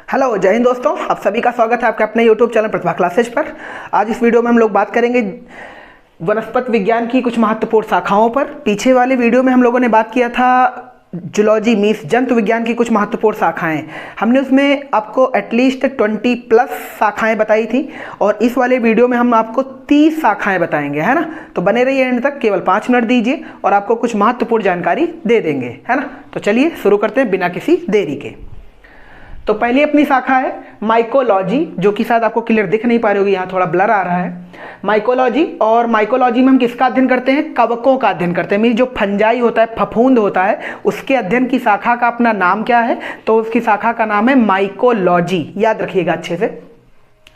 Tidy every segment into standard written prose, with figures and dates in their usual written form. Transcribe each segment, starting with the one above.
Hello, जय हिंद दोस्तों। आप सभी का स्वागत है आपके अपने यूट्यूब चैनल प्रतिभा क्लासेज पर। आज इस वीडियो में हम लोग बात करेंगे वनस्पति विज्ञान की कुछ महत्वपूर्ण शाखाओं पर। पीछे वाले वीडियो में हम लोगों ने बात किया था जूलॉजी मीन्स जंतु विज्ञान की कुछ महत्वपूर्ण शाखाएं। हमने उसमें आपको एटलीस्ट 20+ शाखाएं बताई थी और इस वाले वीडियो में हम आपको 30 शाखाएं बताएंगे, है ना। तो बने रहिए एंड तक, केवल 5 मिनट दीजिए और आपको कुछ महत्वपूर्ण जानकारी दे देंगे, है ना। तो चलिए शुरू करते हैं बिना किसी देरी के। तो पहली अपनी शाखा है माइकोलॉजी, जो कि शायद आपको क्लियर दिख नहीं पा रही होगी, यहाँ थोड़ा ब्लर आ रहा है। माइकोलॉजी, और माइकोलॉजी में हम किसका अध्ययन करते हैं? कवकों का अध्ययन करते हैं। मीन जो फंजाई होता है, फफूंद होता है, उसके अध्ययन की शाखा का अपना नाम क्या है? तो उसकी शाखा का नाम है माइकोलॉजी, याद रखिएगा अच्छे से।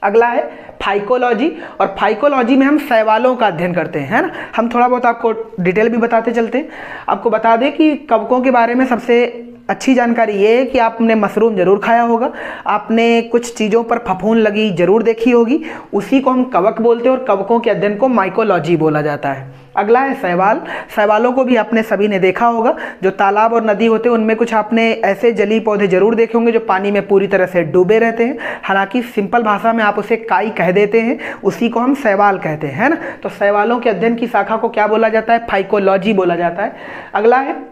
अगला है फाइकोलॉजी, और फाइकोलॉजी में हम शैवालों का अध्ययन करते हैं, है ना। हम थोड़ा बहुत आपको डिटेल भी बताते चलते हैं। आपको बता दें कि कवकों के बारे में सबसे अच्छी जानकारी ये है कि आपने मशरूम जरूर खाया होगा, आपने कुछ चीज़ों पर फफूंद लगी जरूर देखी होगी, उसी को हम कवक बोलते हैं और कवकों के अध्ययन को माइकोलॉजी बोला जाता है। अगला है शैवाल। शैवालों को भी आपने सभी ने देखा होगा। जो तालाब और नदी होते हैं उनमें कुछ आपने ऐसे जलीय पौधे जरूर देखे होंगे जो पानी में पूरी तरह से डूबे रहते हैं। हालांकि सिंपल भाषा में आप उसे काई कह देते हैं, उसी को हम शैवाल कहते हैं, है ना। तो शैवालों के अध्ययन की शाखा को क्या बोला जाता है? फाइकोलॉजी बोला जाता है। अगला है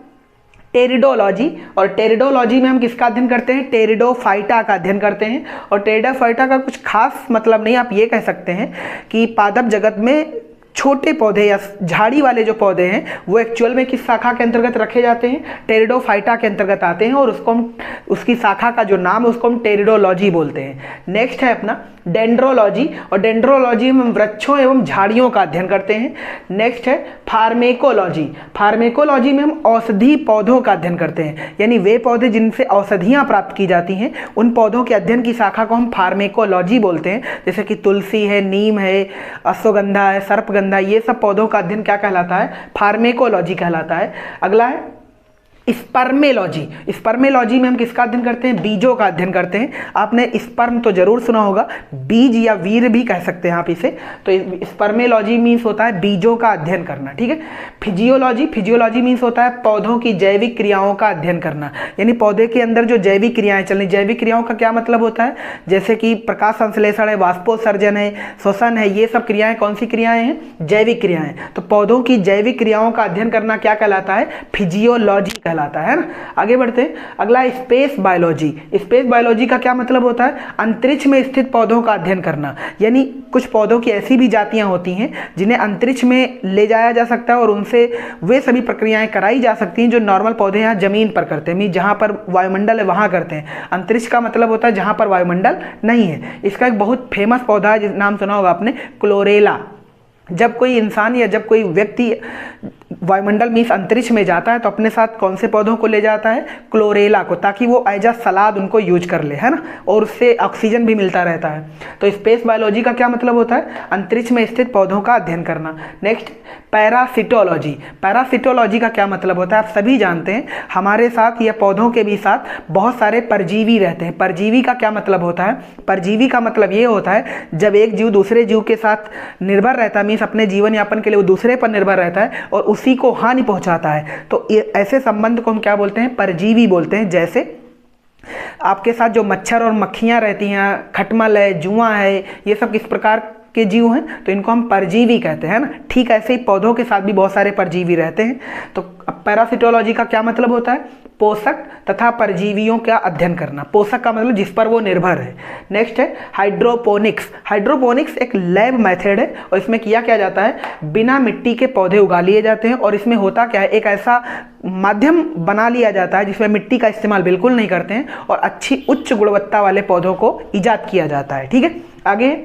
टेरिडोलॉजी, और टेरिडोलॉजी में हम किसका अध्ययन करते हैं? टेरिडोफाइटा का अध्ययन करते हैं। और टेरिडोफाइटा का कुछ खास मतलब नहीं, आप ये कह सकते हैं कि पादप जगत में छोटे पौधे या झाड़ी वाले जो पौधे हैं वो एक्चुअल में किस शाखा के अंतर्गत रखे जाते हैं? टेरिडोफाइटा के अंतर्गत आते हैं, और उसको हम उसकी शाखा का जो नाम है उसको हम टेरिडोलॉजी बोलते हैं। नेक्स्ट है अपना डेंड्रोलॉजी, और डेंड्रोलॉजी में हम वृक्षों एवं झाड़ियों का अध्ययन करते हैं। नेक्स्ट है फार्मेकोलॉजी। फार्मेकोलॉजी में हम औषधि पौधों का अध्ययन करते हैं, यानी वे पौधे जिनसे औषधियाँ प्राप्त की जाती हैं उन पौधों के अध्ययन की शाखा को हम फार्मेकोलॉजी बोलते हैं। जैसे कि तुलसी है, नीम है, अश्वगंधा है, सर्पगंधा, ये सब पौधों का अध्ययन क्या कहलाता है? फार्मेकोलॉजी कहलाता है। अगला है स्पर्मेलॉजी। स्पर्मेलॉजी में हम किसका अध्ययन करते हैं? बीजों का अध्ययन करते हैं। आपने स्पर्म तो जरूर सुना होगा, बीज या वीर भी कह सकते हैं आप इसे। तो स्पर्मेलॉजी मीन्स होता है बीजों का अध्ययन करना, ठीक है। फिजियोलॉजी, फिजियोलॉजी मीन्स होता है पौधों की जैविक क्रियाओं का अध्ययन करना, यानी पौधे के अंदर जो जैविक क्रियाएं चल रही। जैविक क्रियाओं का क्या मतलब होता है? जैसे कि प्रकाश संश्लेषण है, वाष्पोत्सर्जन है, श्वसन है, ये सब क्रियाएं कौन सी क्रियाएं हैं? जैविक क्रियाएं। तो पौधों की जैविक क्रियाओं का अध्ययन करना क्या कहलाता है? फिजियोलॉजी कहलाता है ना। आगे बढ़ते हैं। अगला स्पेस बायोलॉजी। स्पेस बायोलॉजी का क्या मतलब होता है? अंतरिक्ष में स्थित पौधों का अध्ययन करना, यानी कुछ पौधों की ऐसी भी जातियां होती हैं जिन्हें अंतरिक्ष में ले जाया जा सकता है और उनसे वे सभी प्रक्रियाएं कराई जा सकती हैं जो नॉर्मल पौधे यहाँ जमीन पर करते हैं, जहाँ पर वायुमंडल है वहाँ करते हैं। अंतरिक्ष का मतलब होता है जहाँ पर वायुमंडल नहीं है। इसका एक बहुत फेमस पौधा है, जिस नाम सुना होगा आपने, क्लोरेला। जब कोई इंसान या जब कोई व्यक्ति वायुमंडल मीन्स अंतरिक्ष में जाता है तो अपने साथ कौन से पौधों को ले जाता है? क्लोरेला को, ताकि वो एज अ सलाद उनको यूज कर ले, है ना, और उससे ऑक्सीजन भी मिलता रहता है। तो स्पेस बायोलॉजी का क्या मतलब होता है? अंतरिक्ष में स्थित पौधों का अध्ययन करना। Next parasitology. पैरासिटोलॉजी का क्या मतलब होता है? आप सभी जानते हैं हमारे साथ या पौधों के भी साथ बहुत सारे परजीवी रहते हैं। परजीवी का क्या मतलब होता है? परजीवी का मतलब ये होता है जब एक जीव दूसरे जीव के साथ निर्भर रहता है, मीन्स अपने जीवन यापन के लिए वो दूसरे पर निर्भर रहता है और उसी को हानि पहुंचाता है, तो ऐसे संबंध को हम क्या बोलते हैं? परजीवी बोलते हैं। जैसे आपके साथ जो मच्छर और मक्खियां रहती हैं, खटमल है, जुआ है, ये सब किस प्रकार के जीव हैं? तो इनको हम परजीवी कहते हैं ना। ठीक ऐसे ही पौधों के साथ भी बहुत सारे परजीवी रहते हैं। तो पैरासिटोलॉजी का क्या मतलब होता है? पोषक तथा परजीवियों का अध्ययन करना। पोषक का मतलब जिस पर वो निर्भर है। नेक्स्ट है हाइड्रोपोनिक्स। हाइड्रोपोनिक्स एक लैब मेथड है और इसमें किया क्या जाता है? बिना मिट्टी के पौधे उगा लिए जाते हैं और इसमें होता क्या है? एक ऐसा माध्यम बना लिया जाता है जिसमें मिट्टी का इस्तेमाल बिल्कुल नहीं करते हैं और अच्छी उच्च गुणवत्ता वाले पौधों को ईजाद किया जाता है, ठीक है। आगे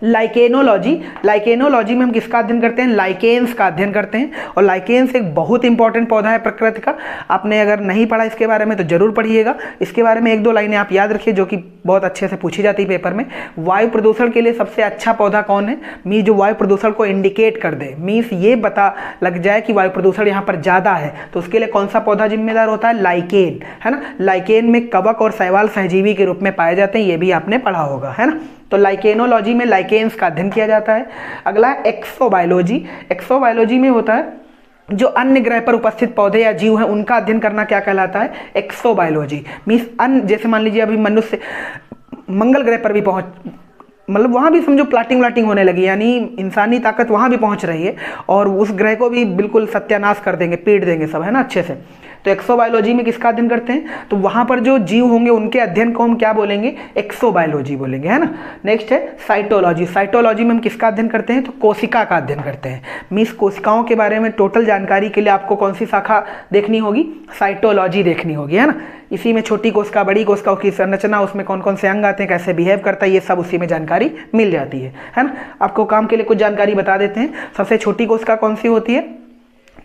लाइकेनोलॉजी। लाइकेनोलॉजी में हम किसका अध्ययन करते हैं? लाइकेन्स का अध्ययन करते हैं। और लाइकेन्स एक बहुत इंपॉर्टेंट पौधा है प्रकृति का। आपने अगर नहीं पढ़ा इसके बारे में तो जरूर पढ़िएगा। इसके बारे में 1-2 लाइनें आप याद रखिए जो कि बहुत अच्छे से पूछी जाती है पेपर में। वायु प्रदूषण के लिए सबसे अच्छा पौधा कौन है? मीन्स जो वायु प्रदूषण को इंडिकेट कर दे, मीन्स ये पता लग जाए कि वायु प्रदूषण यहाँ पर ज़्यादा है, तो उसके लिए कौन सा पौधा जिम्मेदार होता है? लाइकेन, है ना। लाइकेन में कवक और शैवाल सहजीवी के रूप में पाए जाते हैं, ये भी आपने पढ़ा होगा, है ना। तो लाइकेनोलॉजी में लाइकेन्स का अध्ययन किया जाता है। अगला एक्सोबायोलॉजी। एक्सोबायोलॉजी में होता है जो अन्य ग्रह पर उपस्थित पौधे या जीव हैं उनका अध्ययन करना क्या कहलाता है? एक्सोबायोलॉजी। मीन्स अन्य, जैसे मान लीजिए अभी मनुष्य मंगल ग्रह पर भी पहुंच, मतलब वहाँ भी समझो प्लाटिंग होने लगी, यानी इंसानी ताकत वहाँ भी पहुँच रही है और उस ग्रह को भी बिल्कुल सत्यानाश कर देंगे, पीट देंगे सब, है ना, अच्छे से। तो एक्सोबायोलॉजी में किसका अध्ययन करते हैं? तो वहाँ पर जो जीव होंगे उनके अध्ययन को हम क्या बोलेंगे? एक्सोबायोलॉजी बोलेंगे, है ना। नेक्स्ट है साइटोलॉजी। साइटोलॉजी में हम किसका अध्ययन करते हैं? तो कोशिका का अध्ययन करते हैं। मीन्स कोशिकाओं के बारे में टोटल जानकारी के लिए आपको कौन सी शाखा देखनी होगी? साइटोलॉजी देखनी होगी, है ना। इसी में छोटी कोशिका, बड़ी कोशिका की संरचना, उसमें कौन कौन से अंग आते हैं, कैसे बिहेव करता है, ये सब उसी में जानकारी मिल जाती है ना। आपको काम के लिए कुछ जानकारी बता देते हैं। सबसे छोटी कोशिका कौन सी होती है?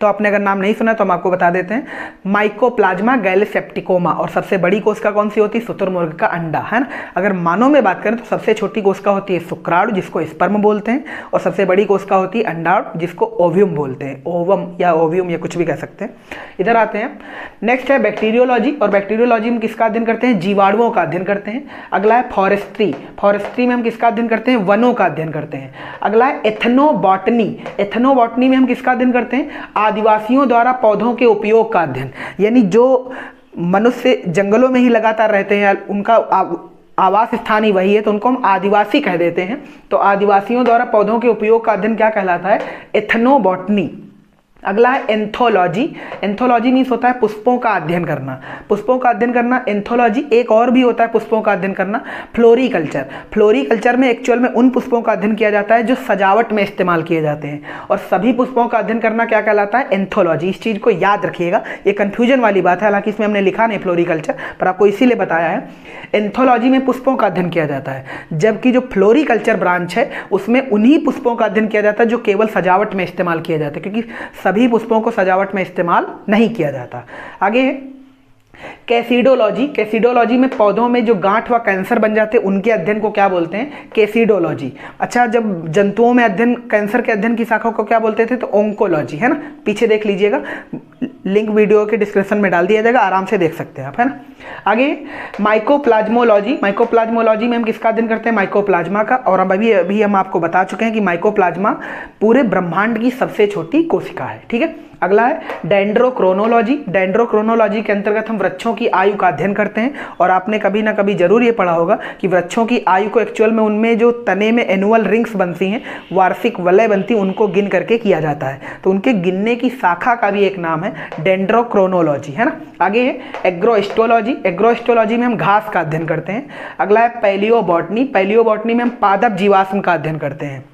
तो आपने अगर नाम नहीं सुना तो हम आपको बता देते हैं, माइकोप्लाज्मा गैलेसेप्टिकोमा। और सबसे बड़ी कोशिका कौन सी होती है? शुतुरमुर्ग का अंडा, है ना। अगर मानव में बात करें तो सबसे छोटी कोशिका होती है शुक्राणु, जिसको स्पर्म बोलते हैं, और सबसे बड़ी कोशिका होती है अंडाणु, जिसको ओव्यूम बोलते हैं। ओवम या ओव्यूम या कुछ भी कह सकते हैं। इधर आते हैं, नेक्स्ट है बैक्टीरियोलॉजी। और बैक्टीरियोलॉजी में किसका अध्ययन करते हैं? जीवाणुओं का अध्ययन करते हैं। अगला है फॉरेस्ट्री। फॉरेस्ट्री में हम किसका अध्ययन करते हैं? वनों का अध्ययन करते हैं। अगला है एथनोबॉटनी। एथनोबॉटनी में हम किसका अध्ययन करते हैं? आदिवासियों द्वारा पौधों के उपयोग का अध्ययन। यानी जो मनुष्य जंगलों में ही लगातार रहते हैं, उनका आवास स्थान ही वही है, तो उनको हम आदिवासी कह देते हैं। तो आदिवासियों द्वारा पौधों के उपयोग का अध्ययन क्या कहलाता है? एथनोबॉटनी। अगला है एंथोलॉजी। एंथोलॉजी मीन्स होता है पुष्पों का अध्ययन करना। पुष्पों का अध्ययन करना एंथोलॉजी। एक और भी होता है पुष्पों का अध्ययन करना, फ्लोरीकल्चर। फ्लोरीकल्चर में एक्चुअल में उन पुष्पों का अध्ययन किया जाता है जो सजावट में इस्तेमाल किए जाते हैं, और सभी पुष्पों का अध्ययन करना क्या कहलाता है? एंथोलॉजी। इस चीज़ को याद रखिएगा, ये कन्फ्यूजन वाली बात है, हालांकि इसमें हमने लिखा नहीं फ्लोरीकल्चर, पर आपको इसीलिए बताया है। एंथोलॉजी में पुष्पों का अध्ययन किया जाता है, जबकि जो फ्लोरीकल्चर ब्रांच है उसमें उन्हीं पुष्पों का अध्ययन किया जाता है जो केवल सजावट में इस्तेमाल किए जाते हैं, क्योंकि सभी पुष्पों को सजावट में इस्तेमाल नहीं किया जाता। आगे है कैसिडोलॉजी। कैसिडोलॉजी में पौधों में जो गांठ व कैंसर बन जाते हैं उनके अध्ययन को क्या बोलते हैं? कैसिडोलॉजी। अच्छा, जब जंतुओं में अध्ययन, कैंसर के अध्ययन की शाखा को क्या बोलते थे? तो ओंकोलॉजी, है ना। पीछे देख लीजिएगा, लिंक वीडियो के डिस्क्रिप्शन में डाल दिया जाएगा, आराम से देख सकते हैं आप, है ना। आगे माइकोप्लाज्मोलॉजी। माइकोप्लाज्मोलॉजी में हम किसका अध्ययन करते हैं? माइकोप्लाज्मा का। और अभी हम आपको बता चुके हैं कि माइकोप्लाज्मा पूरे ब्रह्मांड की सबसे छोटी कोशिका है, ठीक है। अगला है डेंड्रोक्रोनोलॉजी। डेंड्रोक्रोनोलॉजी के अंतर्गत हम वृक्षों की आयु का अध्ययन करते हैं, और आपने कभी ना कभी जरूर ये पढ़ा होगा कि वृक्षों की आयु को एक्चुअल में उनमें जो तने में एनुअल रिंग्स बनती हैं, वार्षिक वलय बनती, उनको गिन करके किया जाता है। तो उनके गिनने की शाखा का भी एक नाम है डेंड्रोक्रोनोलॉजी, है ना। आगे है एग्रोस्टोलॉजी। एग्रोस्टोलॉजी में हम घास का अध्ययन करते हैं। अगला है पैलियोबॉटनी। पैलियोबॉटनी में हम पादप जीवाश्म का अध्ययन करते हैं।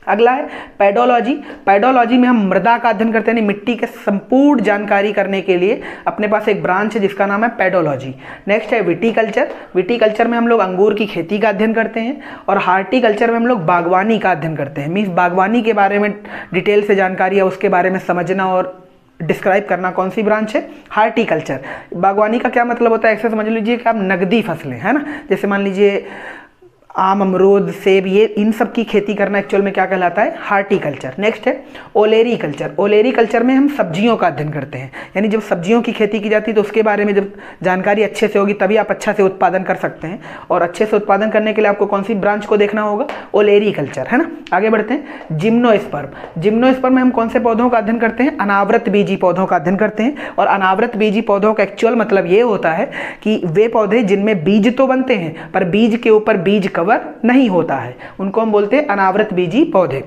अगला है पेडोलॉजी। पेडोलॉजी में हम मृदा का अध्ययन करते हैं, मिट्टी के संपूर्ण जानकारी करने के लिए अपने पास एक ब्रांच है जिसका नाम है पेडोलॉजी। नेक्स्ट है विटीकल्चर। विटीकल्चर में हम लोग अंगूर की खेती का अध्ययन करते हैं, और हार्टिकल्चर में हम लोग बागवानी का अध्ययन करते हैं। मीन्स बागवानी के बारे में डिटेल से जानकारी है, उसके बारे में समझना और डिस्क्राइब करना। कौन सी ब्रांच है? हार्टिकल्चर। बागवानी का क्या मतलब होता है? ऐसे समझ लीजिए कि आप नकदी फसलें, है ना, जैसे मान लीजिए आम, अमरूद, सेब, ये इन सब की खेती करना एक्चुअल में क्या कहलाता है? हार्टिकल्चर। नेक्स्ट है ओलेरीकल्चर। ओलेरीकल्चर में हम सब्जियों का अध्ययन करते हैं, यानी जब सब्जियों की खेती की जाती है तो उसके बारे में जब जानकारी अच्छे से होगी तभी आप अच्छा से उत्पादन कर सकते हैं, और अच्छे से उत्पादन करने के लिए आपको कौन सी ब्रांच को देखना होगा? ओलेरीकल्चर, है ना। आगे बढ़ते हैं जिम्नोस्पर्म। जिम्नोस्पर्म में हम कौन से पौधों का अध्ययन करते हैं? अनावृत बीजी पौधों का अध्ययन करते हैं। और अनावृत बीजी पौधों का एक्चुअल मतलब ये होता है कि वे पौधे जिनमें बीज तो बनते हैं पर बीज के ऊपर बीज नहीं होता है, उनको हम बोलते हैं अनावृत बीजी पौधे।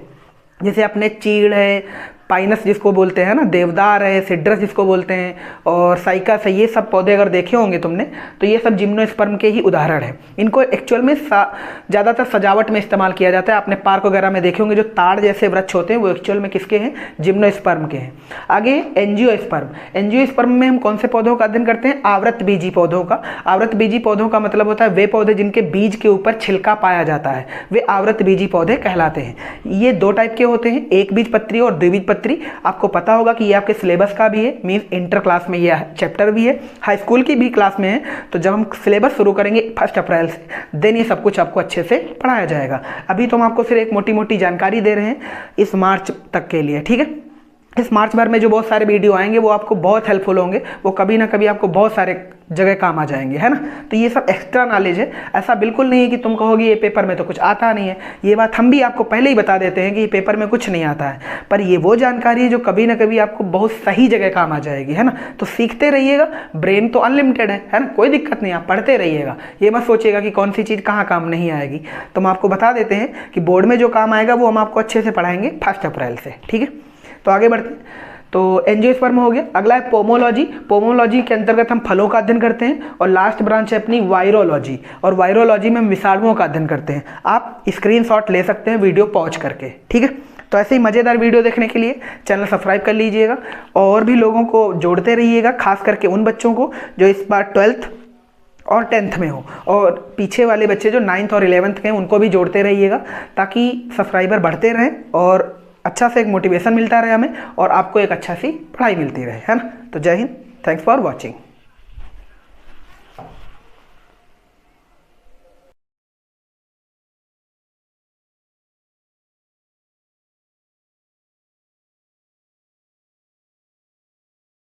जैसे अपने चीड़ है, पाइनस जिसको बोलते हैं ना, देवदार है, सिड्रस जिसको बोलते हैं, और साइकस है, ये सब पौधे अगर देखे होंगे तुमने तो ये सब जिम्नोस्पर्म के ही उदाहरण हैं। इनको एक्चुअल में ज़्यादातर सजावट में इस्तेमाल किया जाता है। आपने पार्क वगैरह में देखे होंगे जो ताड़ जैसे वृक्ष होते हैं वो एक्चुअल में किसके हैं? जिम्नोस्पर्म के हैं। आगे एंजियोस्पर्म। एंजियोस्पर्म में हम कौन से पौधों का अध्ययन करते हैं? आवृत बीजी पौधों का। आवृत बीजी पौधों का मतलब होता है वे पौधे जिनके बीज के ऊपर छिलका पाया जाता है, वे आवृत बीजी पौधे कहलाते हैं। ये दो टाइप के होते हैं, एक बीजपत्री और द्विबीजपत्री। आपको पता होगा कि ये आपके सिलेबस का भी है, मींस इंटर क्लास में ये चैप्टर भी है, हाई स्कूल की भी क्लास में है। तो जब हम सिलेबस शुरू करेंगे 1 अप्रैल से, देन ये सब कुछ आपको अच्छे से पढ़ाया जाएगा। अभी तो हम आपको सिर्फ एक मोटी मोटी जानकारी दे रहे हैं इस मार्च तक के लिए, ठीक है। इस मार्च भर में जो बहुत सारे वीडियो आएंगे वो आपको बहुत हेल्पफुल होंगे, वो कभी ना कभी आपको बहुत सारे जगह काम आ जाएंगे, है ना। तो ये सब एक्स्ट्रा नॉलेज है, ऐसा बिल्कुल नहीं है कि तुम कहोगे ये पेपर में तो कुछ आता नहीं है। ये बात हम भी आपको पहले ही बता देते हैं कि ये पेपर में कुछ नहीं आता है, पर ये वो जानकारी है जो कभी ना कभी आपको बहुत सही जगह काम आ जाएगी, है ना। तो सीखते रहिएगा, ब्रेन तो अनलिमिटेड है ना, कोई दिक्कत नहीं, आप पढ़ते रहिएगा। ये मत सोचिएगा कि कौन सी चीज़ कहाँ काम नहीं आएगी। तो हम आपको बता देते हैं कि बोर्ड में जो काम आएगा वो हम आपको अच्छे से पढ़ाएंगे 1 अप्रैल से, ठीक है। तो आगे बढ़ते हैं। तो एंजियोस्पर्म हो गया, अगला है पोमोलॉजी। पोमोलॉजी के अंतर्गत हम फलों का अध्ययन करते हैं, और लास्ट ब्रांच है अपनी वायरोलॉजी, और वायरोलॉजी में हम विषाणुओं का अध्ययन करते हैं। आप स्क्रीनशॉट ले सकते हैं वीडियो पॉज करके, ठीक है। तो ऐसे ही मज़ेदार वीडियो देखने के लिए चैनल सब्सक्राइब कर लीजिएगा, और भी लोगों को जोड़ते रहिएगा, खास करके उन बच्चों को जो इस बार 12th और 10th में हो, और पीछे वाले बच्चे जो 9th और 11th के हैं उनको भी जोड़ते रहिएगा, ताकि सब्सक्राइबर बढ़ते रहें और अच्छा से एक मोटिवेशन मिलता रहे हमें, और आपको एक अच्छा सी पढ़ाई मिलती रहे, है ना। तो जय हिंद, थैंक्स फॉर वॉचिंग।